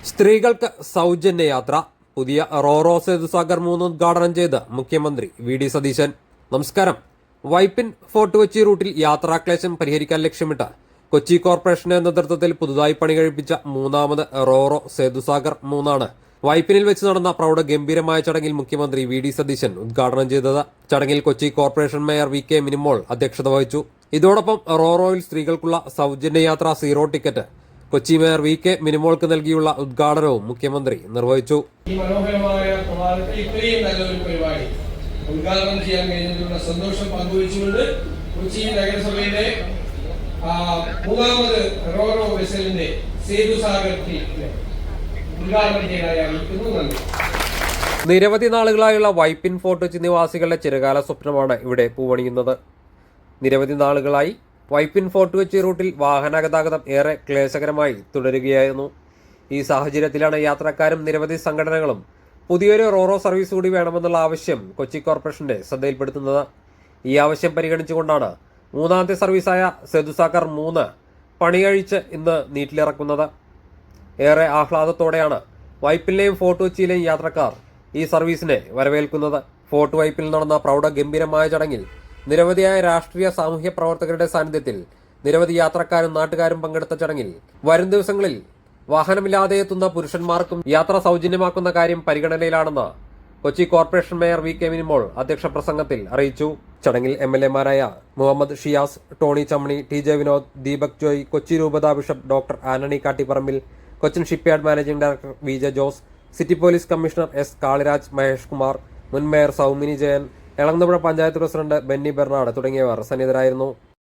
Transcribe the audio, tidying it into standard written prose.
സ്ത്രീകൾക്ക് സൗജന്യ യാത്ര. പുതിയ റോറോ സേതുസാഗർ 3 ഉദ്ഘാടനം ചെയ്ത് മുഖ്യമന്ത്രി വി ഡി സതീശൻ. നമസ്കാരം. വൈപ്പിൻ ഫോർട്ട് കൊച്ചി റൂട്ടിൽ യാത്രാക്ലേശം പരിഹരിക്കാൻ ലക്ഷ്യമിട്ട് കൊച്ചി കോർപ്പറേഷന്റെ നേതൃത്വത്തിൽ പുതുതായി പണി കഴിപ്പിച്ച 3ാമത് റോറോ സേതുസാഗർ 3 ആണ് വൈപ്പിനിൽ വെച്ച് നടന്ന പ്രൗഢഗംഭീരമായ ചടങ്ങിൽ മുഖ്യമന്ത്രി വി ഡി സതീശൻ ഉദ്ഘാടനം ചെയ്തത്. ചടങ്ങിൽ Kochi corporation mayor V K Minimol അധ്യക്ഷത വഹിച്ചു. ഇതോടൊപ്പം റോറോയിൽ സ്ത്രീകൾക്കുള്ള സൗജന്യ യാത്ര zero ticket Kochi mayor V K മിനിമോൾക്ക് നൽകിയുള്ള ഉദ്ഘാടനവും മുഖ്യമന്ത്രി നിർവഹിച്ചു. ഈ മനോഹരമായ പ്രഭാതത്തിൽ ഇത്രയും നല്ലൊരു പരിപാടി ഉദ്ഘാടനം ചെയ്യാൻ കഴിഞ്ഞതിലുള്ള സന്തോഷം പങ്കുവച്ചുകൊണ്ട് കൊച്ചി നഗരസഭയുടെ 3ാമത് റോറോ വെസലിന്റെ സേതുസാഗർ ഉദ്ഘാടനം ചെയ്യാനായി അറിയിക്കുന്നു. നന്ദി. നിരവധി നാളുകളായുള്ള വൈപ്പിൻ ഫോർട്ട് കൊച്ചി നിവാസികളുടെ ചിരകാല സ്വപ്നമാണ് ഇവിടെ പൂവണിയുന്നത്. നിരവധി നാളുകളായി വൈപ്പിൻ ഫോർട്ട് കൊച്ചി റൂട്ടിൽ വാഹനഗതാഗതം ഏറെ ക്ലേശകരമായി തുടരുകയായിരുന്നു. ഈ സാഹചര്യത്തിലാണ് യാത്രക്കാരും നിരവധി സംഘടനകളും പുതിയൊരു റോറോ സർവീസ് കൂടി വേണമെന്നുള്ള ആവശ്യം കൊച്ചി കോർപ്പറേഷന്റെ ശ്രദ്ധയിൽപ്പെടുത്തുന്നത്. ഈ ആവശ്യം പരിഗണിച്ചുകൊണ്ടാണ് 3ാമത്തെ സർവീസായ സേതുസാഗർ 3 പണികഴിച്ച് ഇന്ന് നീറ്റിലിറക്കുന്നത്. ഏറെ ആഹ്ലാദത്തോടെയാണ് വൈപ്പിലെയും ഫോർട്ട് കൊച്ചിയിലെയും യാത്രക്കാർ ഈ സർവീസിനെ വരവേൽക്കുന്നത്. ഫോർട്ട് വൈപ്പിൽ നടന്ന പ്രൗഢഗംഭീരമായ ചടങ്ങിൽ നിരവധിയായ രാഷ്ട്രീയ സാമൂഹ്യ പ്രവർത്തകരുടെ സാന്നിധ്യത്തിൽ നിരവധി യാത്രക്കാരും നാട്ടുകാരും പങ്കെടുത്ത ചടങ്ങിൽ വരും ദിവസങ്ങളിൽ വാഹനമില്ലാതെ എത്തുന്ന പുരുഷന്മാർക്കും യാത്ര സൗജന്യമാക്കുന്ന കാര്യം പരിഗണനയിലാണെന്ന് Kochi corporation mayor V K Minimol അധ്യക്ഷ പ്രസംഗത്തിൽ അറിയിച്ചു. ചടങ്ങിൽ MLA-മാരായ Muhammad Shiyas, Tony Chammani, TJ Vinod, Deepak Joy, Kochi രൂപതാ bishop doctor Antony Kattiparambil, Cochin shipyard managing director VJ Jose, city police commissioner S Kaliraj, Mahesh Kumar, മുൻ mayor Soumini Jayan, Elanthapuzha panchayat president Benny Bernard തുടങ്ങിയവർ സന്നിധരായിരുന്നു.